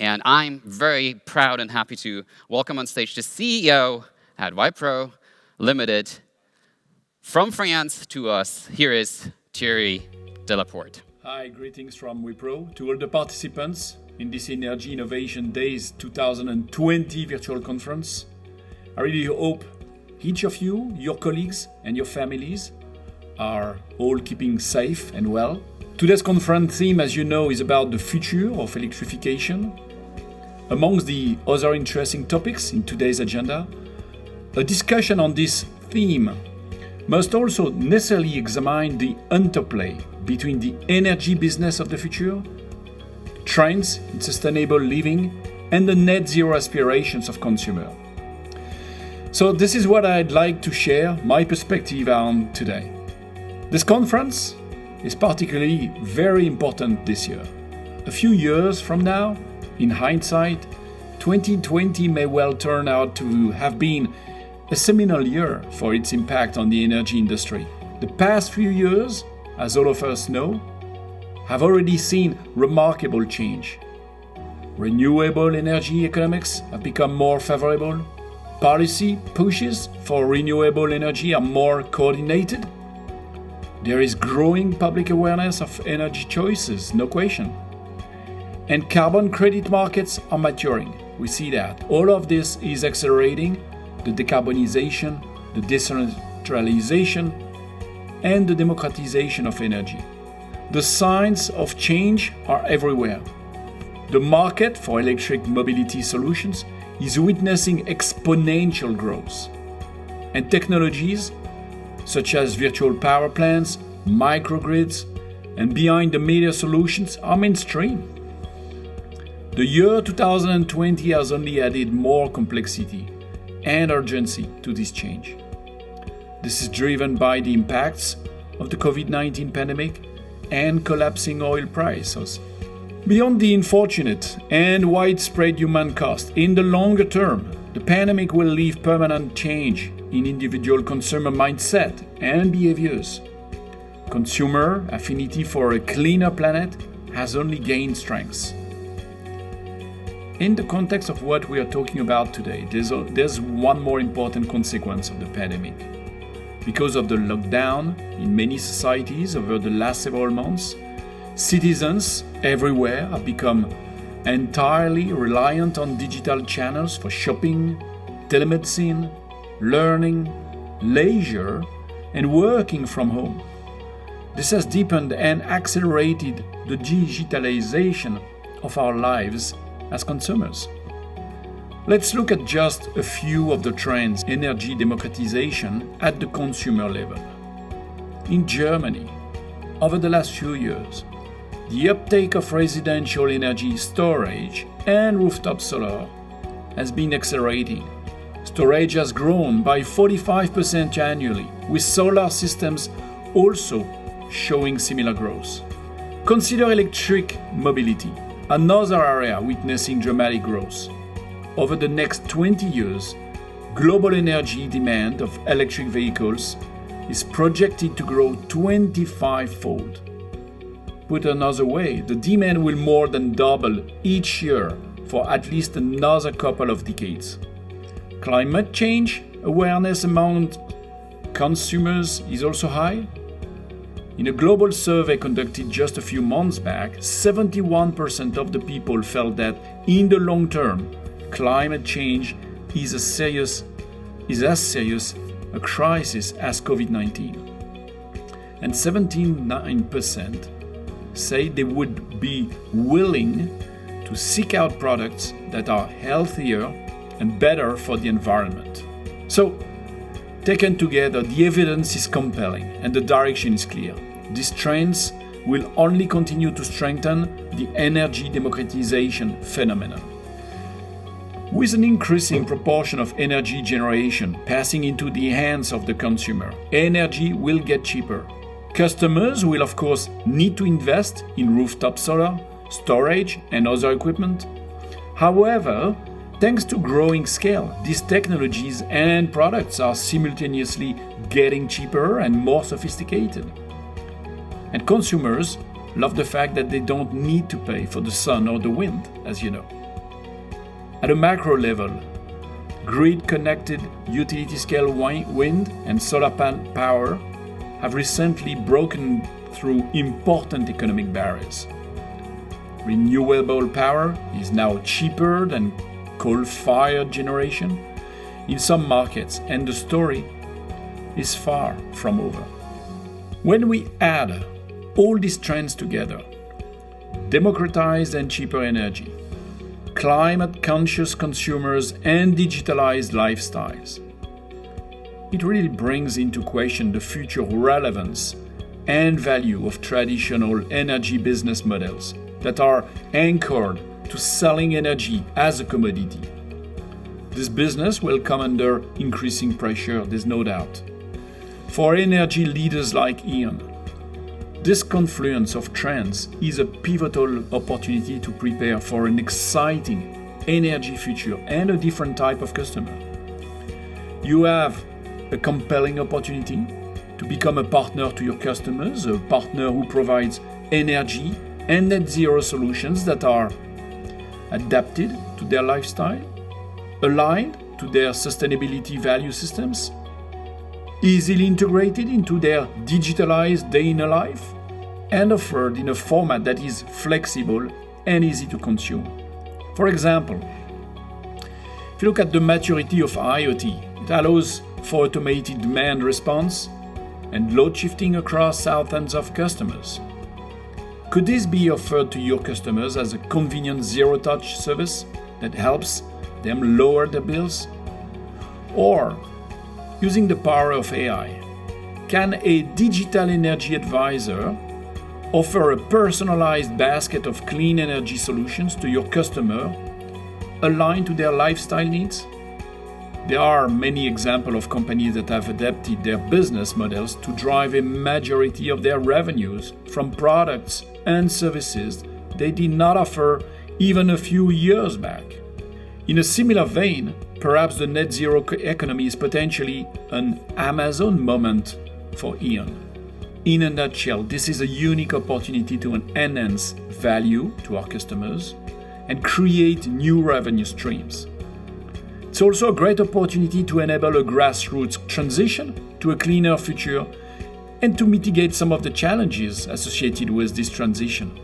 And I'm very proud and happy to welcome on stage the CEO at Wipro Limited. From France to us, here is Thierry Delaporte. Hi, greetings from Wipro to all the participants in this Energy Innovation Days 2020 virtual conference. I really hope each of you, your colleagues and your families are all keeping safe and well. Today's conference theme, as you know, is about the future of electrification. Amongst the other interesting topics in today's agenda, a discussion on this theme must also necessarily examine the interplay between the energy business of the future, trends in sustainable living, and the net zero aspirations of consumers. So this is what I'd like to share my perspective on today. This conference is particularly very important this year. A few years from now, in hindsight, 2020 may well turn out to have been a seminal year for its impact on the energy industry. The past few years, as all of us know, have already seen remarkable change. Renewable energy economics have become more favorable. Policy pushes for renewable energy are more coordinated. There is growing public awareness of energy choices, no question. And carbon credit markets are maturing. We see that. All of this is accelerating the decarbonization, the decentralization, and the democratization of energy. The signs of change are everywhere. The market for electric mobility solutions is witnessing exponential growth. And technologies such as virtual power plants, microgrids, and behind-the-meter solutions are mainstream. The year 2020 has only added more complexity and urgency to this change. This is driven by the impacts of the COVID-19 pandemic and collapsing oil prices. Beyond the unfortunate and widespread human cost, in the longer term, the pandemic will leave permanent change in individual consumer mindset and behaviors. Consumer affinity for a cleaner planet has only gained strength. In the context of what we are talking about today, there's one more important consequence of the pandemic. Because of the lockdown in many societies over the last several months, citizens everywhere have become entirely reliant on digital channels for shopping, telemedicine, learning, leisure, and working from home. This has deepened and accelerated the digitalization of our lives as consumers. Let's look at just a few of the trends in energy democratization at the consumer level. In Germany, over the last few years, the uptake of residential energy storage and rooftop solar has been accelerating. Storage has grown by 45% annually, with solar systems also showing similar growth. Consider electric mobility, another area witnessing dramatic growth. Over the next 20 years, global energy demand of electric vehicles is projected to grow 25-fold. Put another way, the demand will more than double each year for at least another couple of decades. Climate change awareness among consumers is also high. In a global survey conducted just a few months back, 71% of the people felt that in the long term, climate change is as serious a crisis as COVID-19. And 79% say they would be willing to seek out products that are healthier and better for the environment. So, taken together, the evidence is compelling and the direction is clear. These trends will only continue to strengthen the energy democratization phenomenon. With an increasing proportion of energy generation passing into the hands of the consumer, energy will get cheaper. Customers will of course need to invest in rooftop solar, storage and other equipment. However, thanks to growing scale, these technologies and products are simultaneously getting cheaper and more sophisticated. And consumers love the fact that they don't need to pay for the sun or the wind, as you know. At a macro level, grid-connected utility-scale wind and solar power have recently broken through important economic barriers. Renewable power is now cheaper than coal-fired generation in some markets, and the story is far from over. When we add all these trends together, democratized and cheaper energy, climate-conscious consumers, and digitalized lifestyles, it really brings into question the future relevance and value of traditional energy business models that are anchored to selling energy as a commodity. This business will come under increasing pressure, there's no doubt. For energy leaders like E.ON, this confluence of trends is a pivotal opportunity to prepare for an exciting energy future and a different type of customer. You have a compelling opportunity to become a partner to your customers, a partner who provides energy and net zero solutions that are adapted to their lifestyle, aligned to their sustainability value systems, easily integrated into their digitalized day-in life, and offered in a format that is flexible and easy to consume. For example, if you look at the maturity of IoT, it allows for automated demand response and load shifting across thousands of customers. Could this be offered to your customers as a convenient zero-touch service that helps them lower their bills? Or, using the power of AI, can a digital energy advisor offer a personalized basket of clean energy solutions to your customer aligned to their lifestyle needs? There are many examples of companies that have adapted their business models to drive a majority of their revenues from products and services they did not offer even a few years back. In a similar vein, perhaps the net zero economy is potentially an Amazon moment for E.ON. In a nutshell, this is a unique opportunity to enhance value to our customers and create new revenue streams. It's also a great opportunity to enable a grassroots transition to a cleaner future and to mitigate some of the challenges associated with this transition.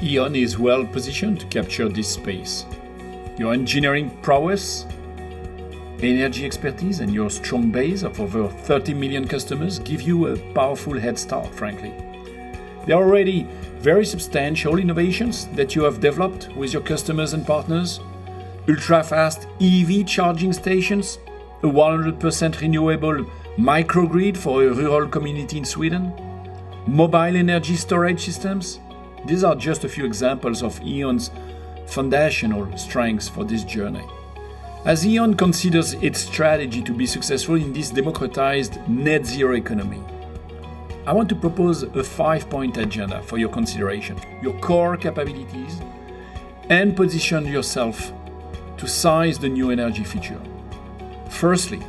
E.ON is well positioned to capture this space. Your engineering prowess, energy expertise, and your strong base of over 30 million customers give you a powerful head start, frankly. There are already very substantial innovations that you have developed with your customers and partners. Ultra-fast EV charging stations, a 100% renewable microgrid for a rural community in Sweden, mobile energy storage systems. These are just a few examples of E.ON's foundational strengths for this journey. As E.ON considers its strategy to be successful in this democratized net zero economy, I want to propose a 5-point agenda for your consideration, your core capabilities, and position yourself to seize the new energy future. Firstly,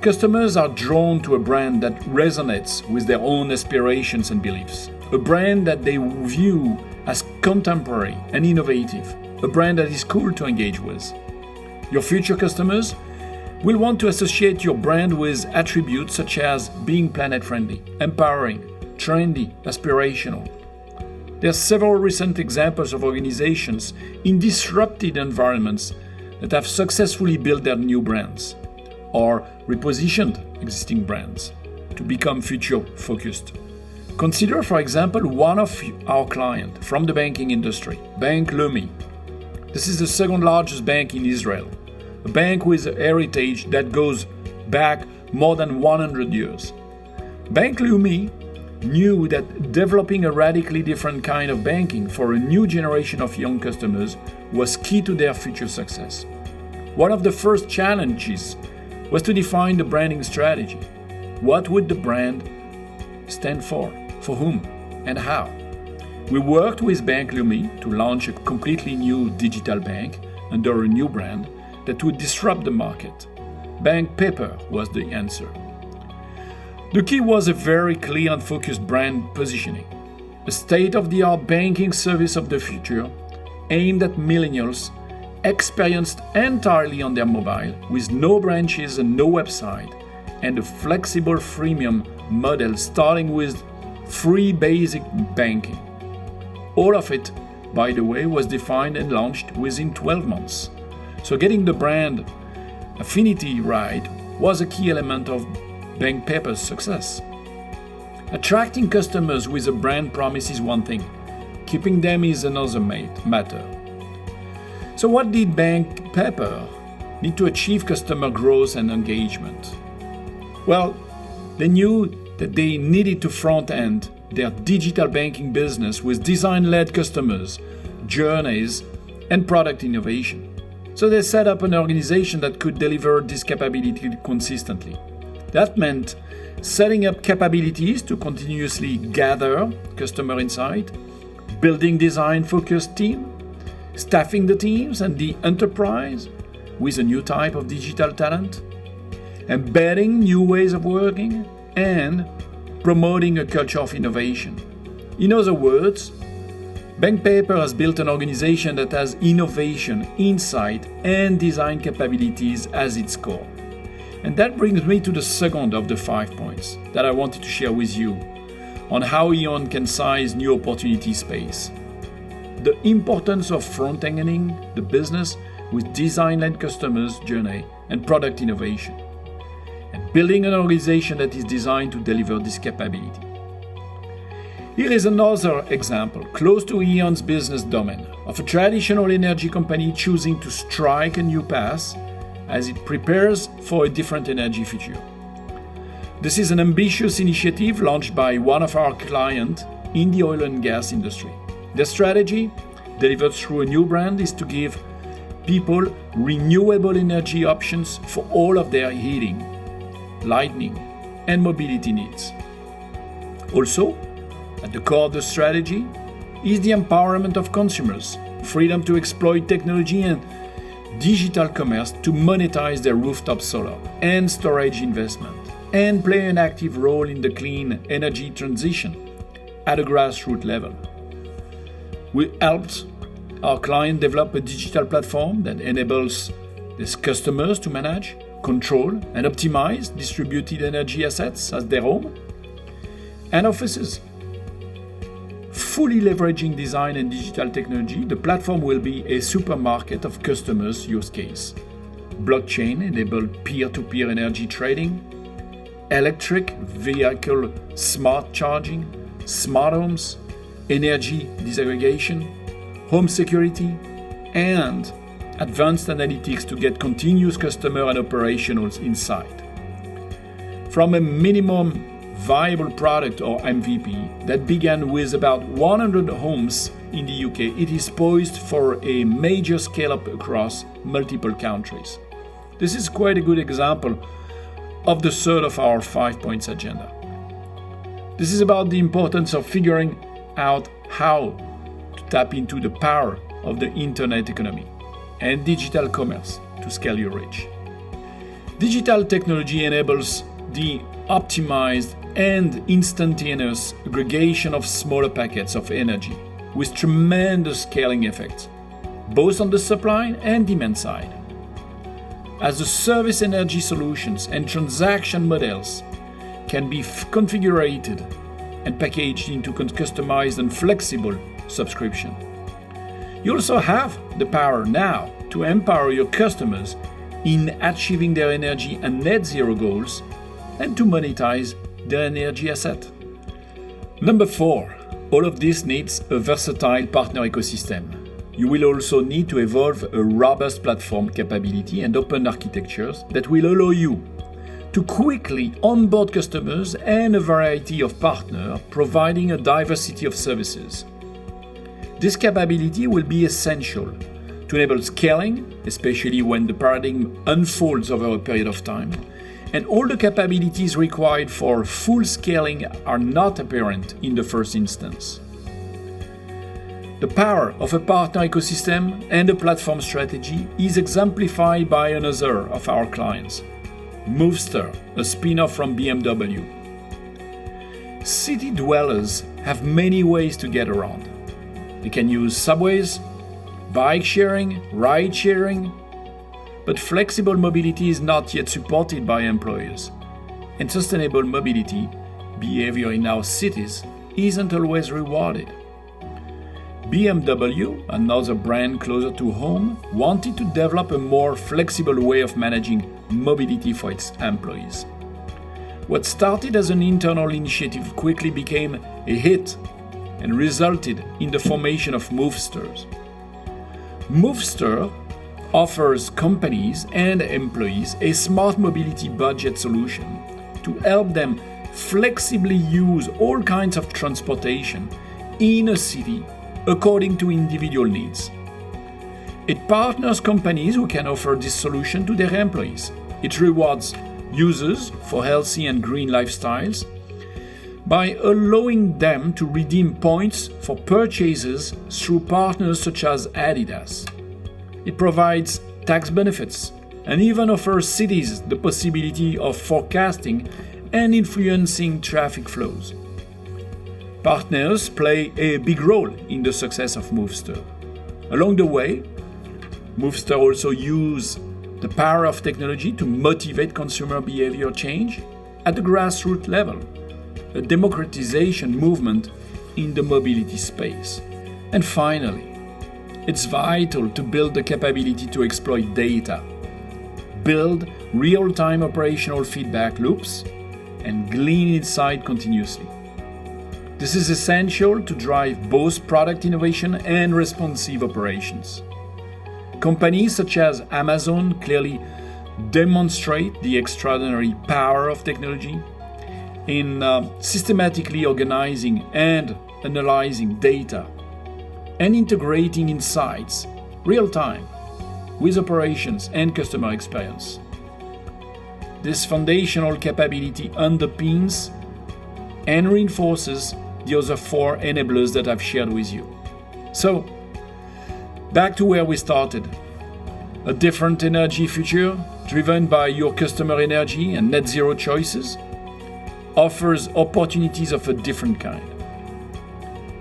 customers are drawn to a brand that resonates with their own aspirations and beliefs, a brand that they view as contemporary and innovative, a brand that is cool to engage with. Your future customers will want to associate your brand with attributes such as being planet-friendly, empowering, trendy, aspirational. There are several recent examples of organizations in disrupted environments that have successfully built their new brands or repositioned existing brands to become future-focused. Consider, for example, one of our clients from the banking industry, Bank Leumi. This is the second largest bank in Israel, a bank with a heritage that goes back more than 100 years. Bank Leumi knew that developing a radically different kind of banking for a new generation of young customers was key to their future success. One of the first challenges was to define the branding strategy. What would the brand stand for whom, and how? We worked with Bank Leumi to launch a completely new digital bank under a new brand that would disrupt the market. Bank Paper was the answer. The key was a very clear and focused brand positioning, a state-of-the-art banking service of the future aimed at millennials experienced entirely on their mobile, with no branches and no website, and a flexible freemium model starting with free basic banking. All of it, by the way, was defined and launched within 12 months. So getting the brand affinity right was a key element of BankPaper's success. Attracting customers with a brand promise is one thing, keeping them is another matter. So what did BankPaper need to achieve customer growth and engagement? Well, they knew that they needed to front-end their digital banking business with design-led customers, journeys, and product innovation. So they set up an organization that could deliver this capability consistently. That meant setting up capabilities to continuously gather customer insight, building design-focused team, staffing the teams and the enterprise with a new type of digital talent, embedding new ways of working, and promoting a culture of innovation. In other words, BankPaper has built an organization that has innovation, insight, and design capabilities as its core. And that brings me to the second of the 5 points that I wanted to share with you on how E.ON can size new opportunity space. The importance of front-ending the business with design-led customers' journey and product innovation, and building an organization that is designed to deliver this capability. Here is another example, close to E.ON's business domain, of a traditional energy company choosing to strike a new path as it prepares for a different energy future. This is an ambitious initiative launched by one of our clients in the oil and gas industry. The strategy, delivered through a new brand, is to give people renewable energy options for all of their heating, lighting, and mobility needs. Also, at the core of the strategy is the empowerment of consumers, freedom to exploit technology and digital commerce to monetize their rooftop solar and storage investment, and play an active role in the clean energy transition at a grassroots level. We helped our client develop a digital platform that enables its customers to manage, control, and optimize distributed energy assets as their home and offices. Fully leveraging design and digital technology, the platform will be a supermarket of customers' use case. Blockchain-enabled peer-to-peer energy trading, electric vehicle smart charging, smart homes, energy disaggregation, home security, and advanced analytics to get continuous customer and operational insight. From a minimum viable product or MVP that began with about 100 homes in the UK, it is poised for a major scale-up across multiple countries. This is quite a good example of the third of our 5 points agenda. This is about the importance of figuring out how to tap into the power of the internet economy and digital commerce to scale your reach. Digital technology enables the optimized and instantaneous aggregation of smaller packets of energy with tremendous scaling effects, both on the supply and demand side. As the service energy solutions and transaction models can be configured and packaged into customized and flexible subscription. You also have the power now to empower your customers in achieving their energy and net zero goals and to monetize their energy asset. Number 4, all of this needs a versatile partner ecosystem. You will also need to evolve a robust platform capability and open architectures that will allow you to quickly onboard customers and a variety of partners, providing a diversity of services. This capability will be essential to enable scaling, especially when the paradigm unfolds over a period of time, and all the capabilities required for full scaling are not apparent in the first instance. The power of a partner ecosystem and a platform strategy is exemplified by another of our clients, Movester, a spin-off from BMW. City dwellers have many ways to get around. They can use subways, bike sharing, ride sharing. But flexible mobility is not yet supported by employers. And sustainable mobility behavior in our cities isn't always rewarded. BMW, another brand closer to home, wanted to develop a more flexible way of managing mobility for its employees. What started as an internal initiative quickly became a hit and resulted in the formation of Movesters. Movester offers companies and employees a smart mobility budget solution to help them flexibly use all kinds of transportation in a city according to individual needs. It partners companies who can offer this solution to their employees. It rewards users for healthy and green lifestyles by allowing them to redeem points for purchases through partners such as Adidas. It provides tax benefits and even offers cities the possibility of forecasting and influencing traffic flows. Partners play a big role in the success of Movester. Along the way, Movester also use the power of technology to motivate consumer behavior change at the grassroots level, a democratization movement in the mobility space. And finally, it's vital to build the capability to exploit data, build real-time operational feedback loops, and glean insight continuously. This is essential to drive both product innovation and responsive operations. Companies such as Amazon clearly demonstrate the extraordinary power of technology in systematically organizing and analyzing data and integrating insights real-time with operations and customer experience. This foundational capability underpins and reinforces the other four enablers that I've shared with you. So, back to where we started. A different energy future, driven by your customer energy and net zero choices, offers opportunities of a different kind.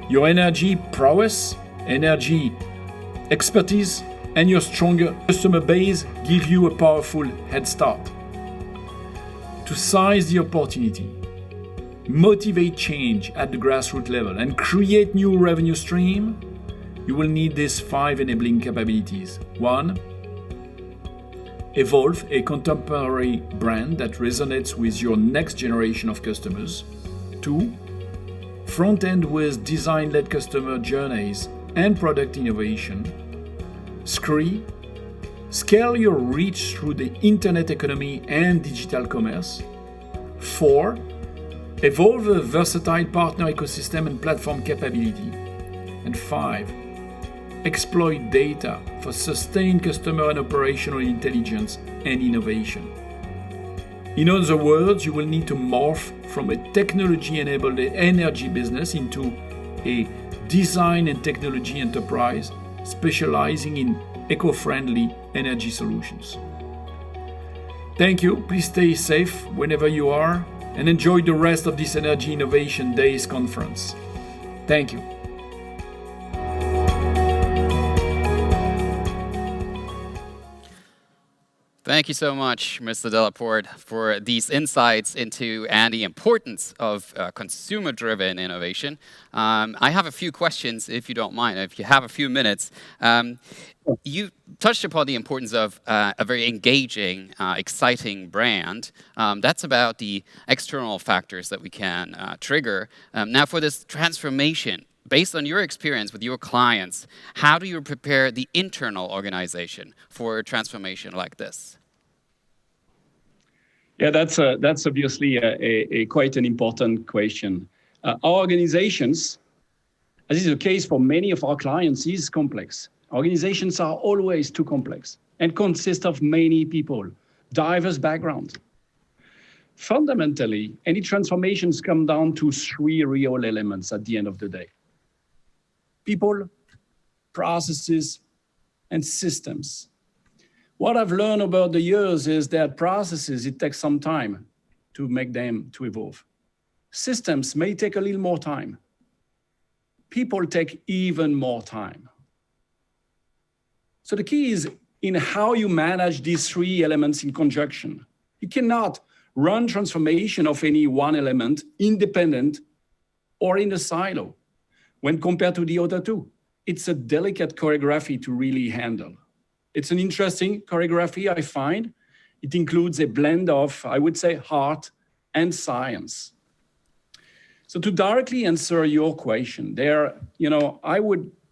Your energy prowess, energy expertise, and your stronger customer base give you a powerful head start. To seize the opportunity, motivate change at the grassroots level, and create new revenue stream, you will need these 5 enabling capabilities. 1. Evolve a contemporary brand that resonates with your next generation of customers. 2. Front-end with design-led customer journeys and product innovation. 3. Scale your reach through the internet economy and digital commerce. 4. Evolve a versatile partner ecosystem and platform capability. And 5. Exploit data for sustained customer and operational intelligence and innovation. In other words, you will need to morph from a technology-enabled energy business into a design and technology enterprise specializing in eco-friendly energy solutions. Thank you. Please stay safe whenever you are and enjoy the rest of this Energy Innovation Days conference. Thank you. Thank you so much, Mr. Delaporte, for these insights into and the importance of consumer-driven innovation. I have a few questions, if you don't mind, if you have a few minutes. You touched upon the importance of a very engaging, exciting brand. That's about the external factors that we can trigger. Now, for this transformation, based on your experience with your clients, how do you prepare the internal organization for a transformation like this? Yeah, that's obviously a quite an important question. Our organizations, as is the case for many of our clients, is complex. Organizations are always too complex and consist of many people, diverse backgrounds. Fundamentally, any transformations come down to 3 real elements at the end of the day: people, processes, and systems. What I've learned about the years is that processes, it takes some time to make them to evolve. Systems may take a little more time. People take even more time. So the key is in how you manage these three elements in conjunction. You cannot run transformation of any one element independent or in a silo when compared to the other two. It's a delicate choreography to really handle. It's an interesting choreography, I find. It includes a blend of, I would say, art and science. So to directly answer your question,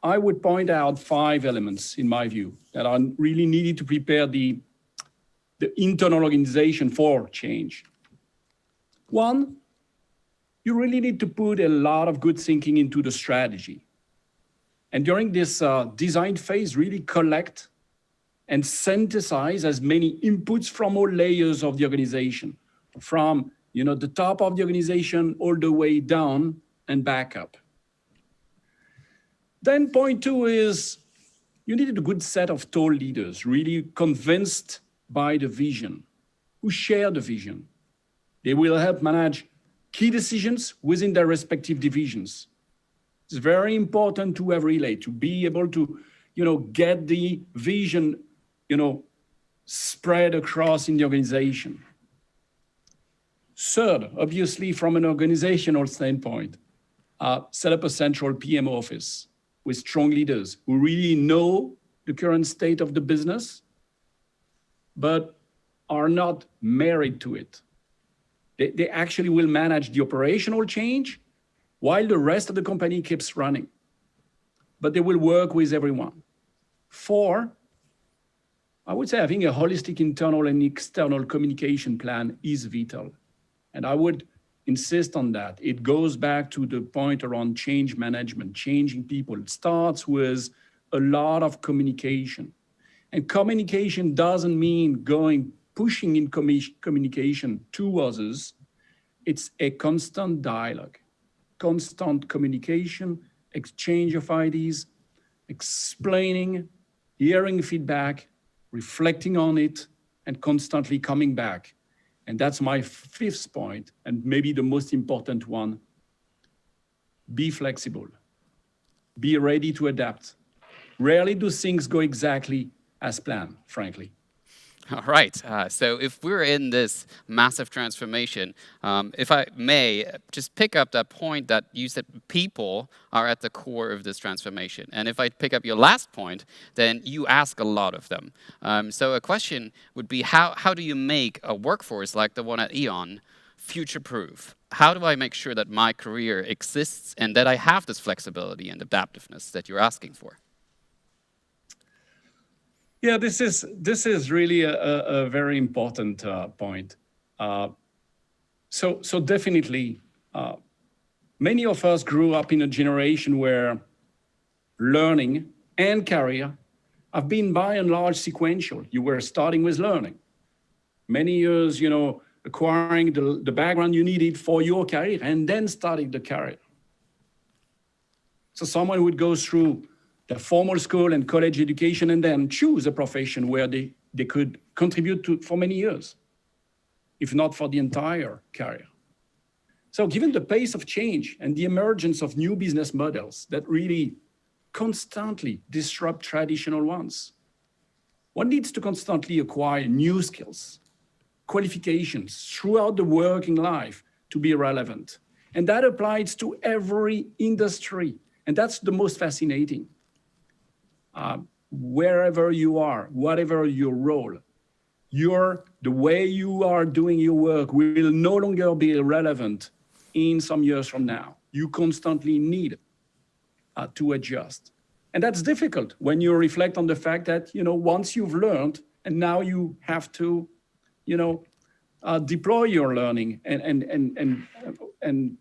I would point out 5 elements, in my view, that are really needed to prepare the internal organization for change. One, you really need to put a lot of good thinking into the strategy. And during this design phase, really collect and synthesize as many inputs from all layers of the organization, from the top of the organization all the way down and back up. Then point 2 is you needed a good set of tall leaders, really convinced by the vision, who share the vision. They will help manage key decisions within their respective divisions. It's very important to have relay, to be able to, get the vision, spread across in the organization. Third, obviously, from an organizational standpoint, set up a central PM office with strong leaders who really know the current state of the business, but are not married to it. They actually will manage the operational change while the rest of the company keeps running. But they will work with everyone. 4, I would say having a holistic internal and external communication plan is vital. And I would insist on that. It goes back to the point around change management, changing people. It starts with a lot of communication. And communication doesn't mean pushing in communication to others. It's a constant dialogue, constant communication, exchange of ideas, explaining, hearing feedback, reflecting on it, and constantly coming back. And that's my 5th point, and maybe the most important one. Be flexible. Be ready to adapt. Rarely do things go exactly as planned, frankly. All right. So if we're in this massive transformation, if I may just pick up that point that you said people are at the core of this transformation. And if I pick up your last point, then you ask a lot of them. So a question would be, how do you make a workforce like the one at E.ON future-proof? How do I make sure that my career exists and that I have this flexibility and adaptiveness that you're asking for? Yeah, this is really a very important point. So definitely, many of us grew up in a generation where learning and career have been by and large sequential. You were starting with learning. Many years, acquiring the background you needed for your career and then starting the career. So someone would go through the formal school and college education and then choose a profession where they could contribute to for many years, if not for the entire career. So given the pace of change and the emergence of new business models that really constantly disrupt traditional ones, one needs to constantly acquire new skills, qualifications throughout the working life to be relevant. And that applies to every industry. And that's the most fascinating. Wherever you are, whatever your role, the way you are doing your work will no longer be relevant in some years from now. You constantly need to adjust. And that's difficult when you reflect on the fact that, once you've learned and now you have to, deploy your learning and